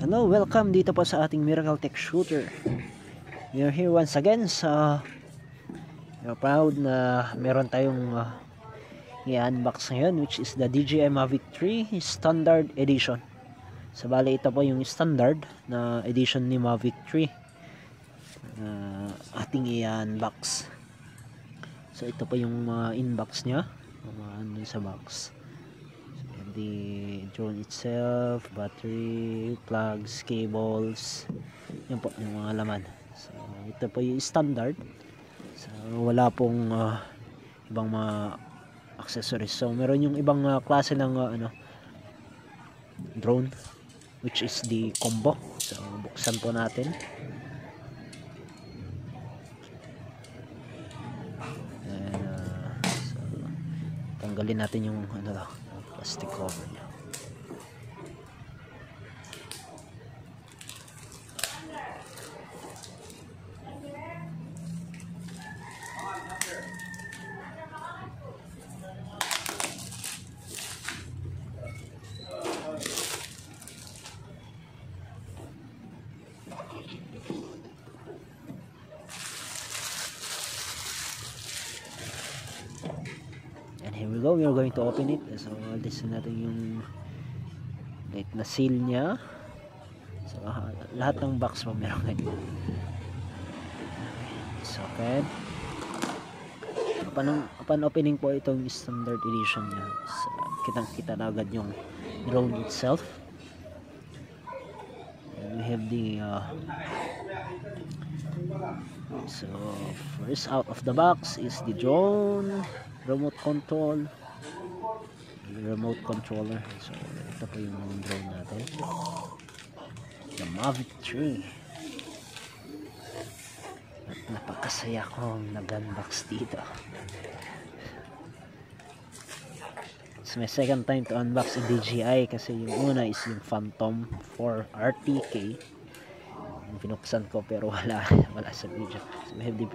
Hello, welcome dito po sa ating Miracle Tech Shooter. We are here once again sa proud na meron tayong i-unbox ngayon, which is the DJI Mavic 3 Standard Edition. So bali ito po yung standard na edition ni Mavic 3 ating i-unbox. So ito po yung inbox nya, ano sa box. The drone itself, battery, plugs, cables, yan po yung mga laman. So ito po yung standard. So wala pong ibang mga accessories. So meron yung ibang klase ng drone, which is the combo. So buksan po natin. And, so tanggalin natin yung plastic cover niya. And here we go, we are going to open it. So listen natin yung light na seal nya. So lahat ng box mo meron ganyan. So okay, upon opening po itong standard edition nya, so, kitang kita na agad yung drone itself. And we have the so first out of the box is the drone remote control, remote controller. So ito po yung drone natin, the Mavic 3. At napakasaya kong nag-unbox dito. It's my second time to unbox a DJI kasi yung una is yung Phantom 4 RTK. Pinuksan ko pero wala sa video. So we have the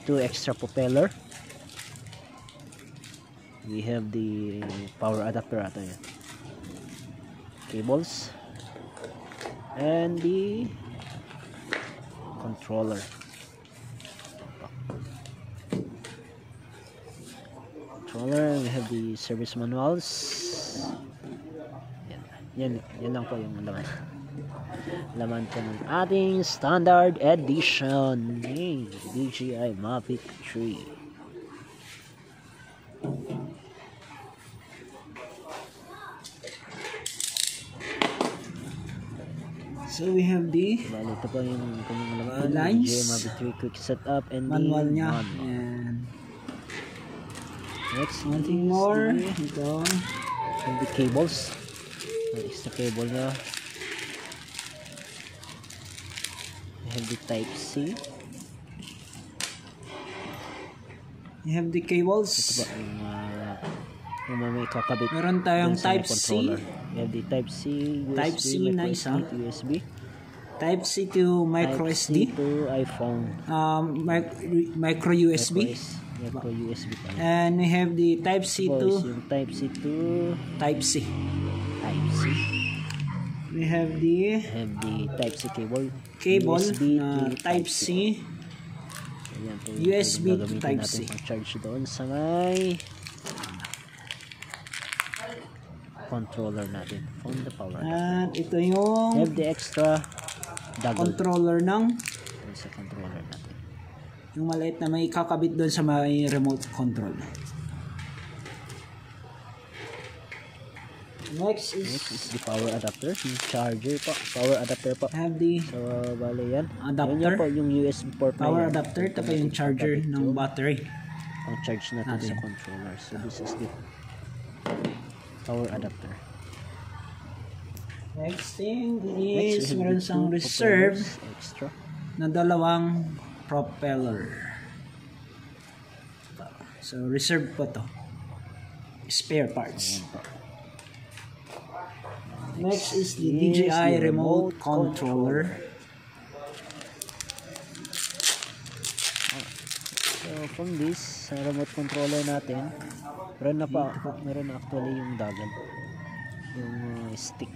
two extra propeller. We have the power adapter ato yan, cables, and the controller. We have the service manuals. Yan lang po yung laman po ng ating standard edition ni DJI Mavic 3. So we have the ito po yung laman, lines, DJI Mavic 3 quick setup and manual the nya. manual. And next nothing more. Ito and the cables, extra cable na. We have the type C. you have the cables. Ito ba yung may kakabit. Meron tayong type C. We have the type C, USB, Type C na isa. USB. Type C to micro Type SD. C to iPhone. Micro USB. Micro USB pa. And we have the Type C to yung Type C to Type C. Type C. We have the Type C cable. USB to Type C. Ayan po, USB to Type C. Charge doon sa may controller natin from the power. At ito yung Have the extra controller ng sa controller natin. yung maliit na may kakabit doon sa may remote control. Next is the power adapter, yung charger po, power adapter po. Have the So bale yan. adapter. Yan po yung USB port na power yan. adapter, ito pa yung charger ng battery. Ang charge natin sa controller. So this is the power adapter. Next thing Next, is we have meron the siyang two reserve propellers, extra. na dalawang propeller. So reserve po to. Spare parts. Ayan po. Next is the is DJI the remote controller. So from this remote controller natin, meron na actually yung dagal, yung stick.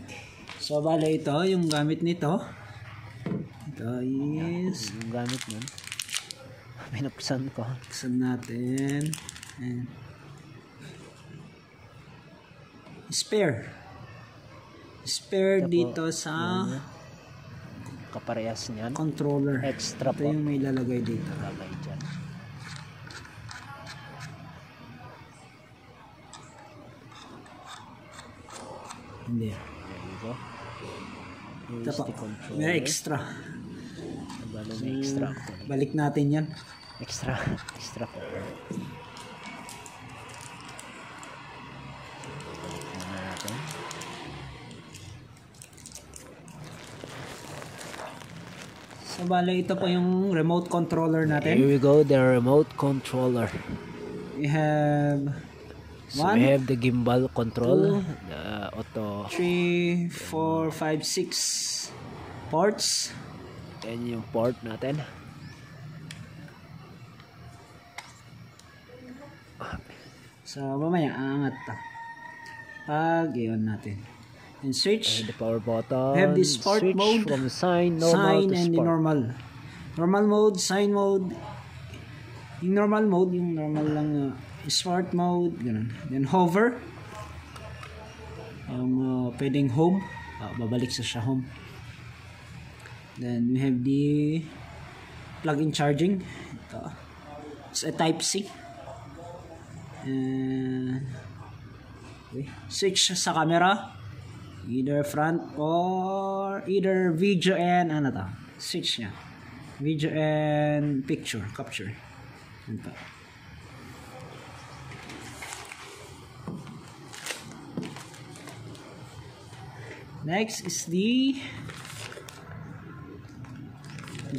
So, bale ito, yung gamit nito. Ito is... Yung gamit nun. Pinuksan ko. Buksan natin. And spare. Spare Ito po, dito sa kaparehas niyan. controller. Extra Ito po. yung may lalagay dito. Lagay dyan. Hindi. There you go. Ito Here's pa. the controller. May extra. Balo, may extra po. Balik natin yan. Extra. Extra po. Tingnan natin. So, bale ito po yung remote controller Here natin. we go, the remote controller. We have So we have the gimbal control, the auto, 3, 4, 5, 6 ports. and yung port natin. So, mamaya, aangat ta. Pag, i-on natin. And switch. And the power button. We have the sport switch mode, from sign, normal sign, to and the sport. normal. Normal mode, sign mode. Yung normal mode, yung normal lang sport mode, ganun. Then hover. Yung pwedeng home. Babalik siya home. Then we have the plug-in charging. Ito. It's a type C. And okay. Switch sa camera. Either front or either video and ano to? Switch niya. Video and picture capture. Ito. Next is the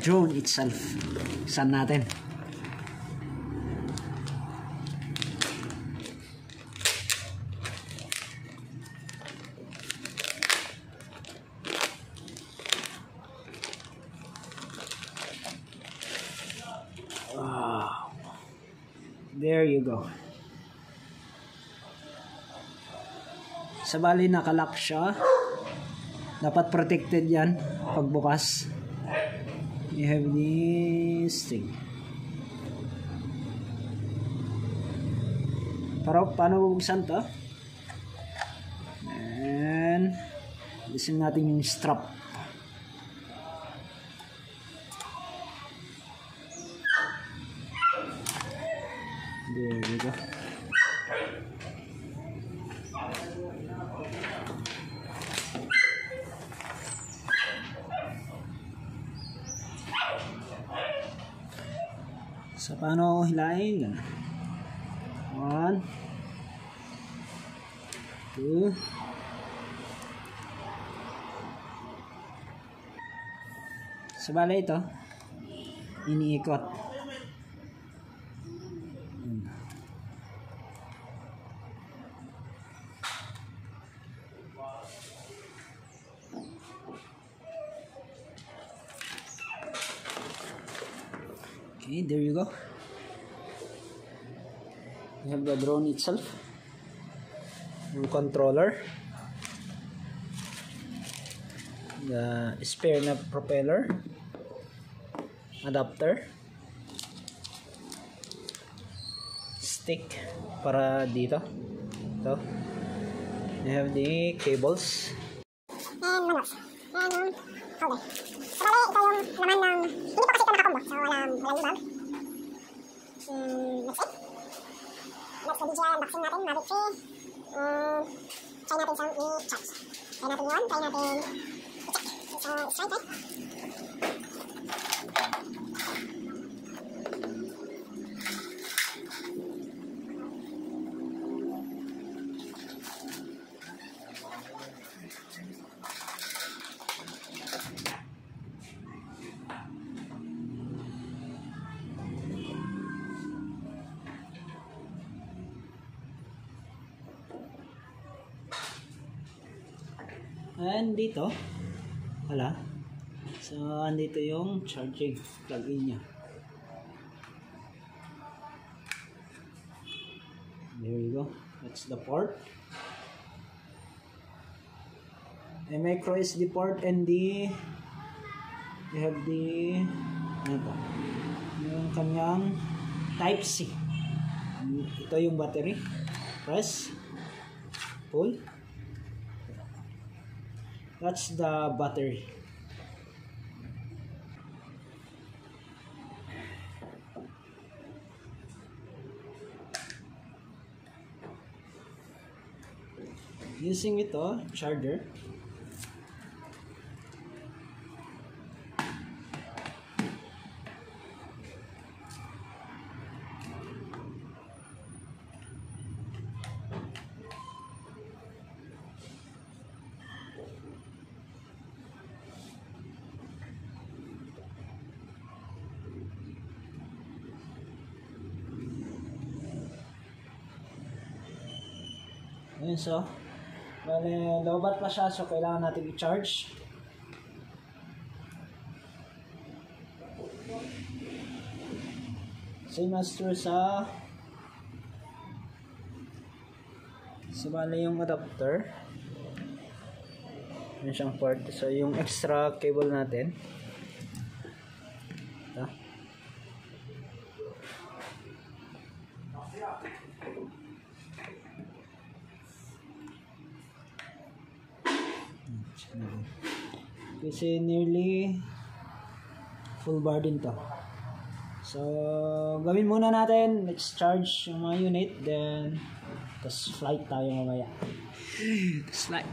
drone itself. Saan natin? Wow. There you go. Sa bali nakalock siya. Dapat protected yan pagbukas. You have this thing. Pero paano bubuksan to? And alisin natin yung strap. There you go. So, paano hilahin? Ganun. 1, 2, so, bala ito, iniikot. Okay, there you go. We have the drone itself. Yung controller. The spare na propeller. Adapter. Stick para dito. Ito. We have the cables. And manuals. And holder. So, bali, ito yung laman ng... Hindi pa kasi ito nakakombo. So, walang bag. That's it. Next na DJI unboxing natin. Mavic 3. Try natin sa i-charge. Try natin yun. Try natin i-check. So, it's right, right? And dito, wala. So, andito yung charging plug-in niya. There you go. That's the port. may micro SD port and the you have the ano to, yung kanyang type C. Ito yung battery. Press, pull. That's the battery. Using ito, charger. Ayun, so bale, lobat pa siya, so kailangan natin i-charge. Same as through sa bale yung adapter. Yan siyang port. So yung extra cable natin. Ito. Kasi nearly full bar din to. So gawin muna natin, let's charge yung mga unit, then tas flight tayo mamaya. Flight.